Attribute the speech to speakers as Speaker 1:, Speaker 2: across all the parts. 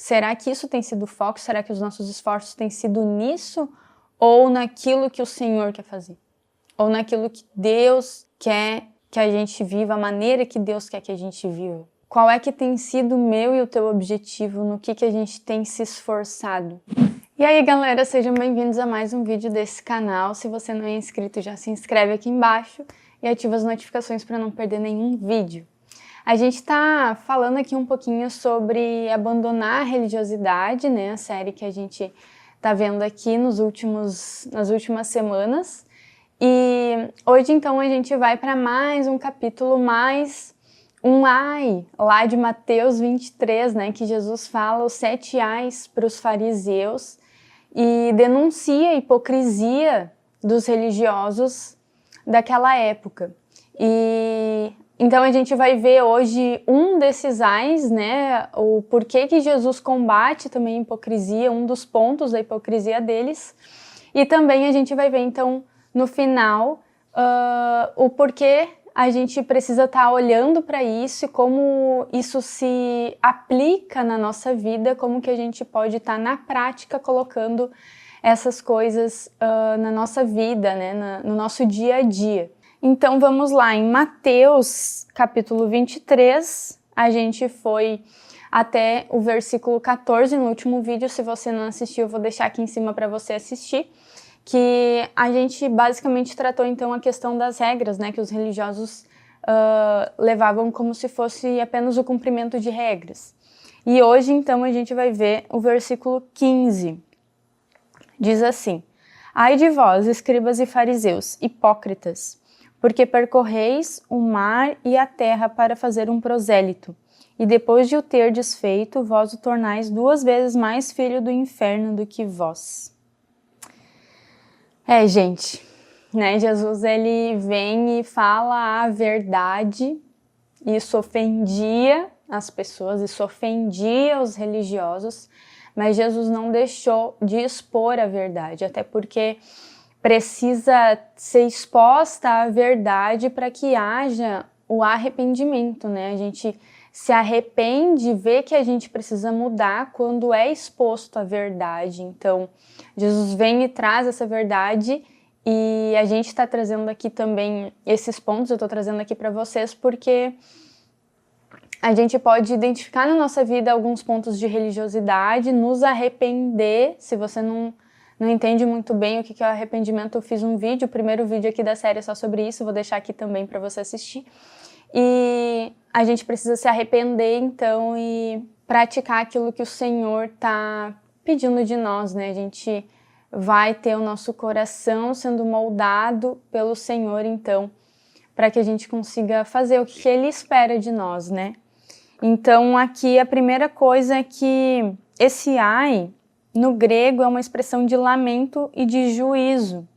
Speaker 1: será que isso tem sido o foco? Será que os nossos esforços têm sido nisso? Ou naquilo que o Senhor quer fazer? Ou naquilo que Deus quer que a gente viva, a maneira que Deus quer que a gente viva? Qual é que tem sido o meu e o teu objetivo? No que a gente tem se esforçado? E aí, galera, sejam bem-vindos a mais um vídeo desse canal. Se você não é inscrito, já se inscreve aqui embaixo e ativa as notificações para não perder nenhum vídeo. A gente está falando aqui um pouquinho sobre abandonar a religiosidade, né? A série que a gente está vendo aqui nas últimas semanas. E hoje, então, a gente vai para mais um capítulo, mais um ai, lá de Mateus 23, né? Que Jesus fala os 7 ais para os fariseus e denuncia a hipocrisia dos religiosos daquela época. E então a gente vai ver hoje um desses ais, né, o porquê que Jesus combate também a hipocrisia, um dos pontos da hipocrisia deles, e também a gente vai ver então no final o porquê a gente precisa estar olhando para isso e como isso se aplica na nossa vida, como que a gente pode estar na prática colocando essas coisas na nossa vida, né, no nosso dia a dia. Então vamos lá, em Mateus capítulo 23, a gente foi até o versículo 14 no último vídeo. Se você não assistiu, eu vou deixar aqui em cima para você assistir, que a gente basicamente tratou então a questão das regras, né, que os religiosos levavam como se fosse apenas o cumprimento de regras. E hoje então a gente vai ver o versículo 15, diz assim: Ai de vós, escribas e fariseus, hipócritas, porque percorreis o mar e a terra para fazer um prosélito, e depois de o ter desfeito, vós o tornais 2 vezes mais filho do inferno do que vós. Gente, né, Jesus ele vem e fala a verdade, isso ofendia as pessoas, isso ofendia os religiosos, mas Jesus não deixou de expor a verdade, até porque precisa ser exposta à verdade para que haja o arrependimento, né? A gente se arrepende, vê que a gente precisa mudar quando é exposto à verdade. Então, Jesus vem e traz essa verdade e a gente está trazendo aqui também esses pontos, eu estou trazendo aqui para vocês porque a gente pode identificar na nossa vida alguns pontos de religiosidade, nos arrepender. Se você não entende muito bem o que é o arrependimento, eu fiz um vídeo, o primeiro vídeo aqui da série é só sobre isso, vou deixar aqui também para você assistir. E a gente precisa se arrepender, então, e praticar aquilo que o Senhor está pedindo de nós, né? A gente vai ter o nosso coração sendo moldado pelo Senhor, então, para que a gente consiga fazer o que Ele espera de nós, né? Então, aqui a primeira coisa é que esse ai, no grego, é uma expressão de lamento e de juízo.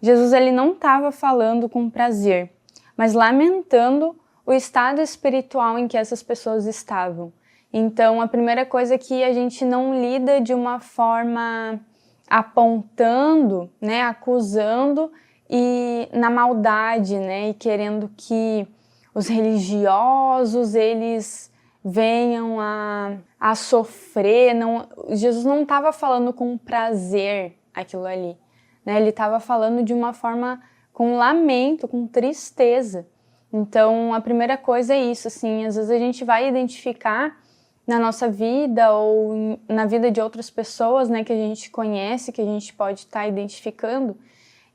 Speaker 1: Jesus ele não estava falando com prazer, mas lamentando o estado espiritual em que essas pessoas estavam. Então, a primeira coisa é que a gente não lida de uma forma apontando, né, acusando e na maldade, né, e querendo que os religiosos, eles venham a sofrer. Não, Jesus não estava falando com prazer aquilo ali, né? Ele estava falando de uma forma com lamento, com tristeza. Então, a primeira coisa é isso, assim, às vezes a gente vai identificar na nossa vida ou na vida de outras pessoas, né, que a gente conhece, que a gente pode estar identificando,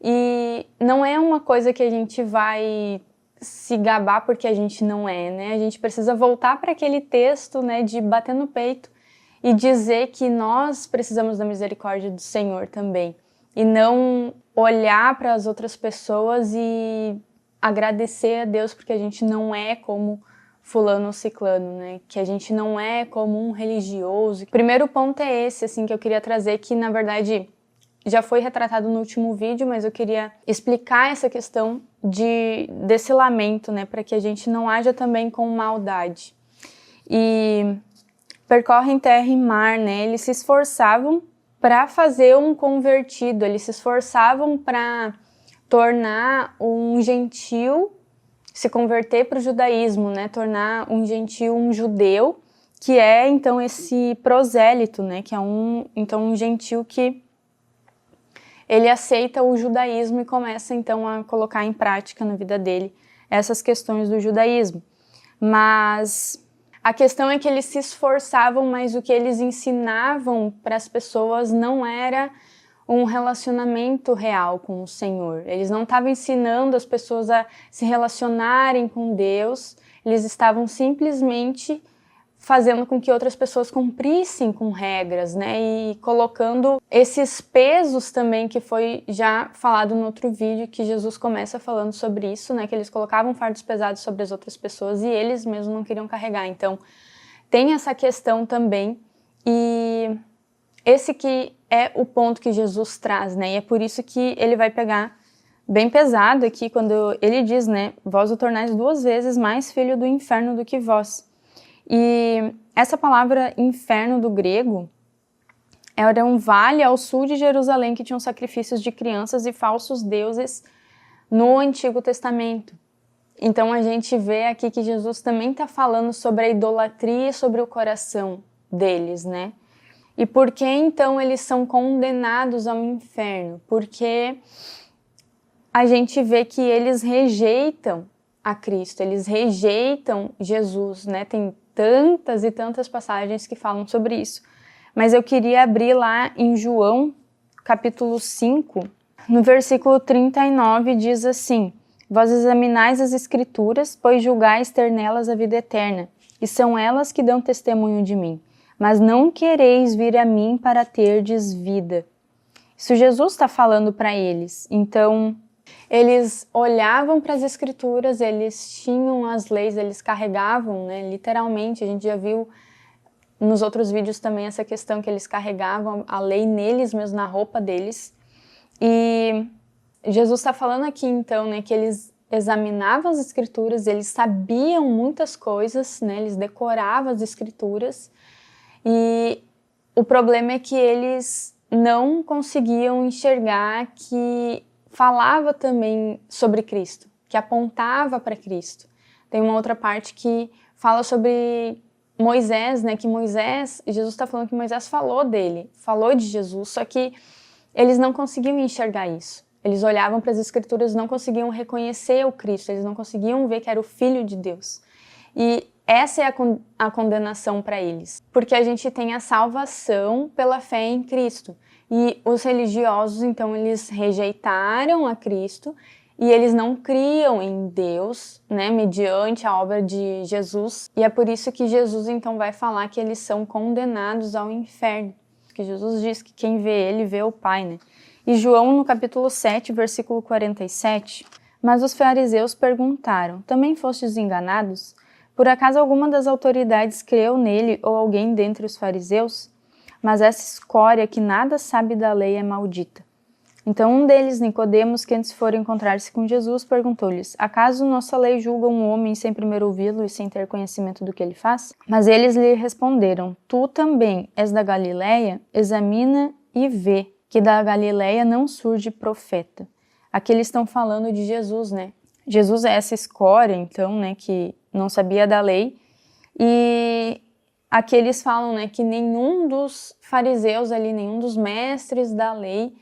Speaker 1: e não é uma coisa que a gente vai se gabar porque a gente não é, né? A gente precisa voltar para aquele texto, né, de bater no peito e dizer que nós precisamos da misericórdia do Senhor também. E não olhar para as outras pessoas e agradecer a Deus porque a gente não é como fulano ou ciclano, né? Que a gente não é como um religioso. O primeiro ponto é esse, assim, que eu queria trazer, que na verdade já foi retratado no último vídeo, mas eu queria explicar essa questão desse lamento, né, para que a gente não haja também com maldade. E percorrem terra e mar, né, eles se esforçavam para fazer um convertido, eles se esforçavam para tornar um gentil se converter para o judaísmo, né, tornar um gentil um judeu que é então esse prosélito, né, que é um gentil que ele aceita o judaísmo e começa então a colocar em prática na vida dele essas questões do judaísmo. Mas a questão é que eles se esforçavam, mas o que eles ensinavam para as pessoas não era um relacionamento real com o Senhor. Eles não estavam ensinando as pessoas a se relacionarem com Deus, eles estavam simplesmente fazendo com que outras pessoas cumprissem com regras, né? E colocando esses pesos também, que foi já falado no outro vídeo, que Jesus começa falando sobre isso, né? Que eles colocavam fardos pesados sobre as outras pessoas e eles mesmos não queriam carregar. Então, tem essa questão também, e esse que é o ponto que Jesus traz, né? E é por isso que ele vai pegar bem pesado aqui, quando ele diz, né? Vós o tornais 2 vezes mais filho do inferno do que vós. E essa palavra inferno do grego era um vale ao sul de Jerusalém que tinham sacrifícios de crianças e falsos deuses no Antigo Testamento. Então a gente vê aqui que Jesus também está falando sobre a idolatria e sobre o coração deles, né? E por que então eles são condenados ao inferno? Porque a gente vê que eles rejeitam a Cristo, eles rejeitam Jesus, né? Tem tantas e tantas passagens que falam sobre isso. Mas eu queria abrir lá em João, capítulo 5, no versículo 39, diz assim: Vós examinais as Escrituras, pois julgais ter nelas a vida eterna, e são elas que dão testemunho de mim. Mas não quereis vir a mim para terdes vida. Isso Jesus está falando para eles. Então, eles olhavam para as Escrituras, eles tinham as leis, eles carregavam, né, literalmente, a gente já viu nos outros vídeos também essa questão que eles carregavam a lei neles mesmo, na roupa deles. E Jesus está falando aqui então, né, que eles examinavam as Escrituras, eles sabiam muitas coisas, né, eles decoravam as Escrituras, e o problema é que eles não conseguiam enxergar que falava também sobre Cristo, que apontava para Cristo. Tem uma outra parte que fala sobre Moisés, né, que Jesus está falando que Moisés falou dele, falou de Jesus, só que eles não conseguiam enxergar isso. Eles olhavam para as Escrituras e não conseguiam reconhecer o Cristo, eles não conseguiam ver que era o Filho de Deus. E essa é a condenação para eles, porque a gente tem a salvação pela fé em Cristo. E os religiosos, então, eles rejeitaram a Cristo e eles não criam em Deus, né, mediante a obra de Jesus. E é por isso que Jesus, então, vai falar que eles são condenados ao inferno. Porque Jesus diz que quem vê ele, vê o Pai, né? E João, no capítulo 7, versículo 47, mas os fariseus perguntaram, também fostes enganados? Por acaso alguma das autoridades creu nele ou alguém dentre os fariseus? Mas essa escória que nada sabe da lei é maldita. Então um deles, Nicodemos, que antes fora encontrar-se com Jesus, perguntou-lhes, acaso nossa lei julga um homem sem primeiro ouvi-lo e sem ter conhecimento do que ele faz? Mas eles lhe responderam, tu também és da Galileia? Examina e vê que da Galileia não surge profeta. Aqui eles estão falando de Jesus, né? Jesus é essa escória, então, né, que não sabia da lei, e aqui eles falam, né, que nenhum dos fariseus ali, nenhum dos mestres da lei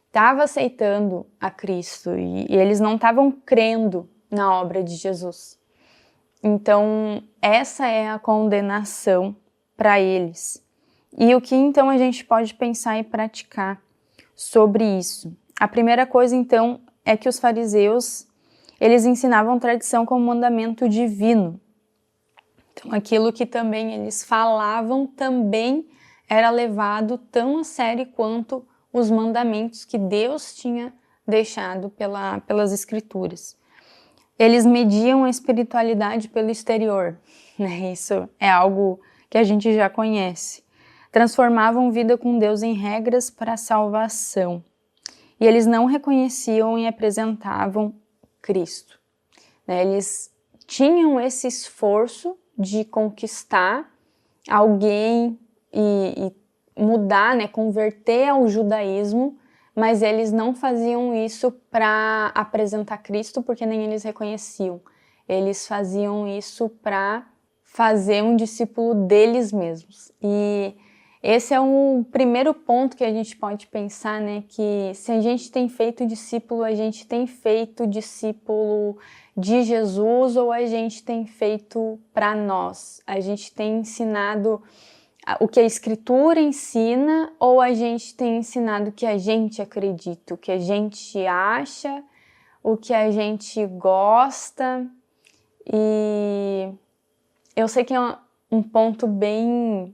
Speaker 1: estava aceitando a Cristo e eles não estavam crendo na obra de Jesus. Então, essa é a condenação para eles. E o que então a gente pode pensar e praticar sobre isso? A primeira coisa, então, é que os fariseus, eles ensinavam tradição como mandamento divino. Então, aquilo que também eles falavam também era levado tão a sério quanto os mandamentos que Deus tinha deixado pelas Escrituras. Eles mediam a espiritualidade pelo exterior, né? Isso é algo que a gente já conhece. Transformavam vida com Deus em regras para a salvação. E eles não reconheciam e apresentavam Cristo, né? Eles tinham esse esforço de conquistar alguém e mudar, né, converter ao judaísmo, mas eles não faziam isso para apresentar Cristo, porque nem eles reconheciam. Eles faziam isso para fazer um discípulo deles mesmos. E esse é um primeiro ponto que a gente pode pensar, né? Que se a gente tem feito discípulo, a gente tem feito discípulo de Jesus ou a gente tem feito para nós? A gente tem ensinado o que a Escritura ensina ou a gente tem ensinado o que a gente acredita, o que a gente acha, o que a gente gosta? E eu sei que é um ponto bem...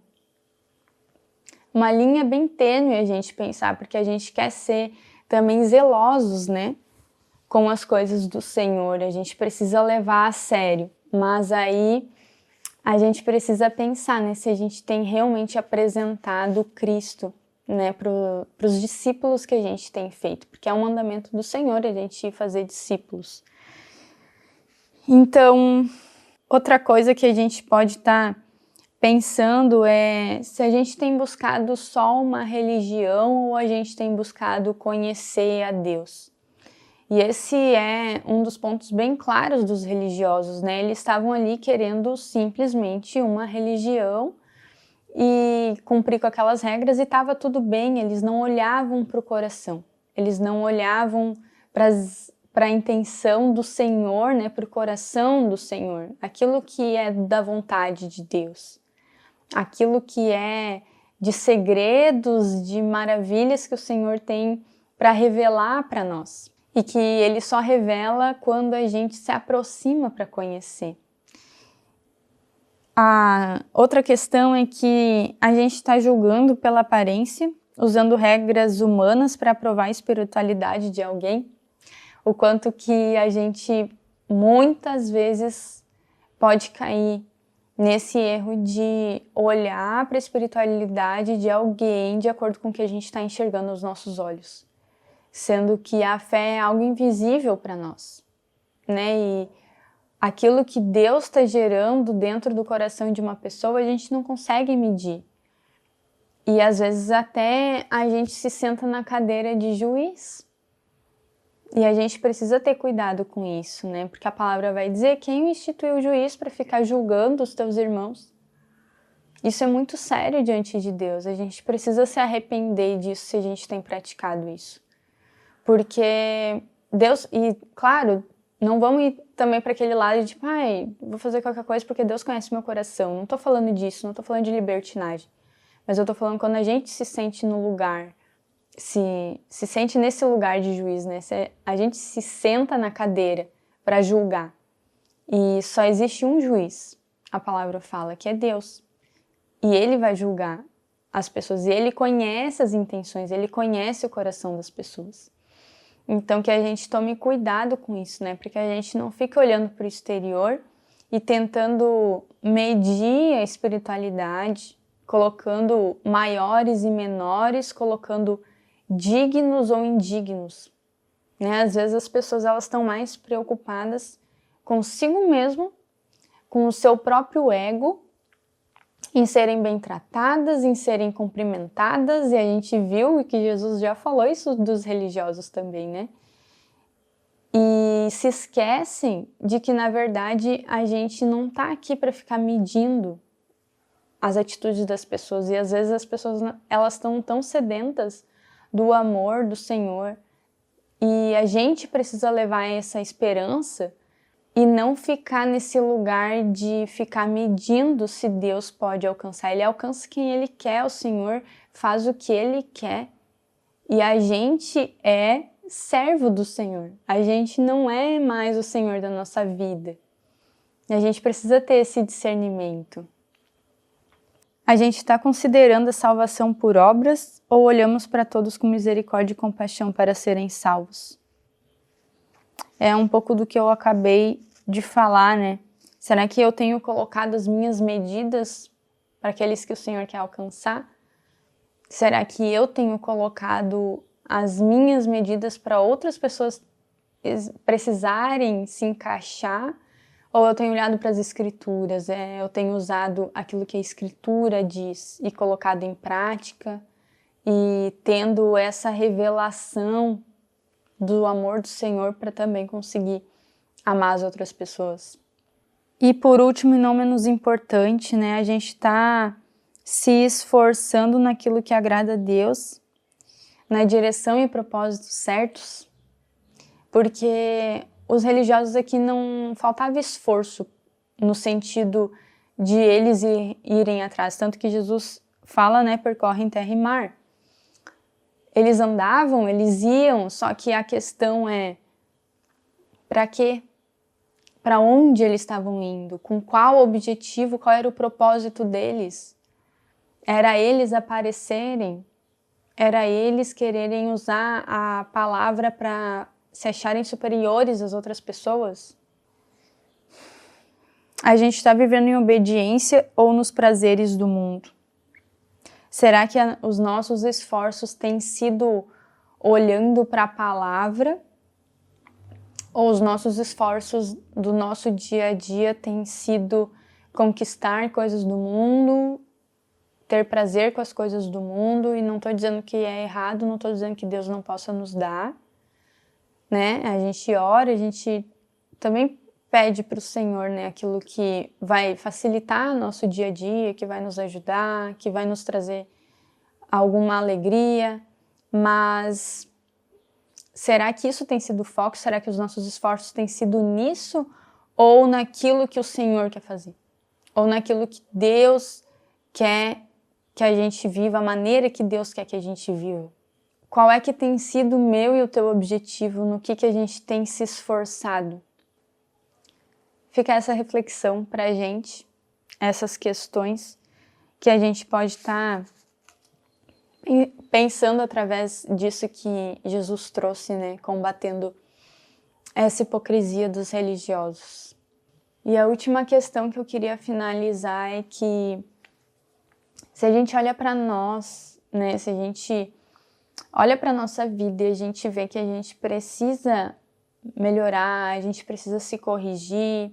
Speaker 1: uma linha bem tênue a gente pensar, porque a gente quer ser também zelosos, né, com as coisas do Senhor, a gente precisa levar a sério, mas aí a gente precisa pensar, né, se a gente tem realmente apresentado Cristo, né, para os discípulos que a gente tem feito, porque é um mandamento do Senhor a gente fazer discípulos. Então, outra coisa que a gente pode estar pensando é se a gente tem buscado só uma religião ou a gente tem buscado conhecer a Deus. E esse é um dos pontos bem claros dos religiosos, né? Eles estavam ali querendo simplesmente uma religião e cumprir com aquelas regras e estava tudo bem, eles não olhavam para o coração, eles não olhavam para a intenção do Senhor, né? Para o coração do Senhor, aquilo que é da vontade de Deus. Aquilo que é de segredos, de maravilhas que o Senhor tem para revelar para nós. E que Ele só revela quando a gente se aproxima para conhecer. A outra questão é que a gente está julgando pela aparência, usando regras humanas para provar a espiritualidade de alguém. O quanto que a gente muitas vezes pode cair nesse erro de olhar para a espiritualidade de alguém de acordo com o que a gente está enxergando nos nossos olhos. Sendo que a fé é algo invisível para nós, né? E aquilo que Deus está gerando dentro do coração de uma pessoa, a gente não consegue medir. E às vezes até a gente se senta na cadeira de juiz. E a gente precisa ter cuidado com isso, né? Porque a palavra vai dizer: quem instituiu o juiz para ficar julgando os teus irmãos? Isso é muito sério diante de Deus. A gente precisa se arrepender disso se a gente tem praticado isso. Porque Deus... E, claro, não vamos ir também para aquele lado de tipo, vou fazer qualquer coisa porque Deus conhece meu coração. Não tô falando disso, não tô falando de libertinagem. Mas eu tô falando quando a gente se sente no lugar... Se sente nesse lugar de juiz, né? A gente se senta na cadeira para julgar. E só existe um juiz, a palavra fala, que é Deus. E Ele vai julgar as pessoas. E Ele conhece as intenções, Ele conhece o coração das pessoas. Então que a gente tome cuidado com isso, né? Porque a gente não fica olhando para o exterior e tentando medir a espiritualidade, colocando maiores e menores, colocando dignos ou indignos, né? Às vezes as pessoas elas estão mais preocupadas consigo mesmo, com o seu próprio ego, em serem bem tratadas, em serem cumprimentadas, e a gente viu que Jesus já falou isso dos religiosos também, né? E se esquecem de que, na verdade, a gente não tá aqui para ficar medindo as atitudes das pessoas, e às vezes as pessoas elas estão tão sedentas do amor do Senhor, e a gente precisa levar essa esperança e não ficar nesse lugar de ficar medindo se Deus pode alcançar. Ele alcança quem Ele quer, o Senhor faz o que Ele quer, e a gente é servo do Senhor, a gente não é mais o Senhor da nossa vida, a gente precisa ter esse discernimento. A gente está considerando a salvação por obras ou olhamos para todos com misericórdia e compaixão para serem salvos? É um pouco do que eu acabei de falar, né? Será que eu tenho colocado as minhas medidas para aqueles que o Senhor quer alcançar? Será que eu tenho colocado as minhas medidas para outras pessoas precisarem se encaixar? Ou eu tenho olhado para as Escrituras, eu tenho usado aquilo que a Escritura diz e colocado em prática e tendo essa revelação do amor do Senhor para também conseguir amar as outras pessoas. E por último, e não menos importante, né, a gente está se esforçando naquilo que agrada a Deus, na direção e propósitos certos, porque os religiosos aqui não faltava esforço no sentido de eles irem atrás, tanto que Jesus fala, né, percorrem terra e mar. Eles andavam, eles iam, só que a questão é, para quê? Para onde eles estavam indo? Com qual objetivo? Qual era o propósito deles? Era eles aparecerem? Era eles quererem usar a palavra para se acharem superiores às outras pessoas? A gente está vivendo em obediência ou nos prazeres do mundo? Será que os nossos esforços têm sido olhando para a palavra? Ou os nossos esforços do nosso dia a dia têm sido conquistar coisas do mundo, ter prazer com as coisas do mundo? E não estou dizendo que é errado, não estou dizendo que Deus não possa nos dar, né? A gente ora, a gente também pede para o Senhor, né, aquilo que vai facilitar nosso dia a dia, que vai nos ajudar, que vai nos trazer alguma alegria, mas será que isso tem sido o foco? Será que os nossos esforços têm sido nisso ou naquilo que o Senhor quer fazer? Ou naquilo que Deus quer que a gente viva, a maneira que Deus quer que a gente viva? Qual é que tem sido o meu e o teu objetivo? No que a gente tem se esforçado? Fica essa reflexão para a gente, essas questões que a gente pode estar pensando através disso que Jesus trouxe, né, combatendo essa hipocrisia dos religiosos. E a última questão que eu queria finalizar é que se a gente olha para nós, né, se a gente olha para a nossa vida e a gente vê que a gente precisa melhorar, a gente precisa se corrigir,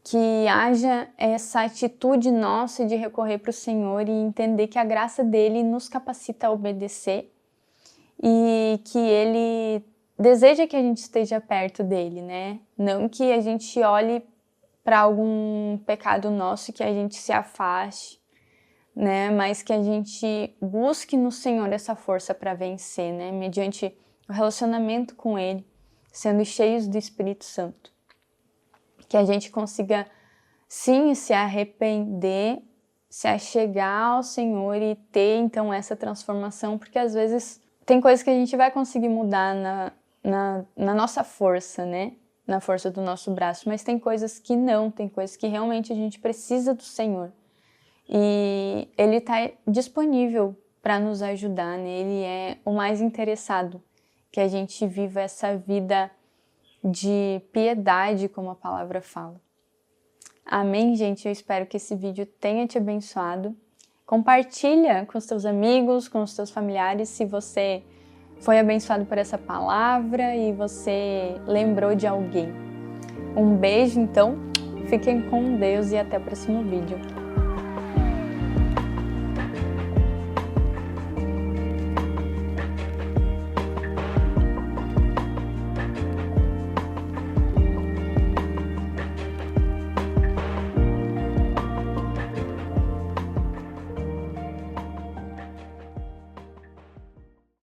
Speaker 1: que haja essa atitude nossa de recorrer para o Senhor e entender que a graça dele nos capacita a obedecer e que ele deseja que a gente esteja perto dele, né? Não que a gente olhe para algum pecado nosso e que a gente se afaste, né? Mas que a gente busque no Senhor essa força para vencer, né? Mediante o relacionamento com ele, sendo cheios do Espírito Santo. Que a gente consiga, sim, se arrepender, se achegar ao Senhor e ter, então, essa transformação, porque às vezes tem coisas que a gente vai conseguir mudar na nossa força, né? Na força do nosso braço, mas tem coisas que não, tem coisas que realmente a gente precisa do Senhor. E Ele está disponível para nos ajudar, né? Ele é o mais interessado que a gente viva essa vida de piedade, como a palavra fala. Amém, gente? Eu espero que esse vídeo tenha te abençoado. Compartilha com os teus amigos, com os teus familiares, se você foi abençoado por essa palavra e você lembrou de alguém. Um beijo, então. Fiquem com Deus e até o próximo vídeo.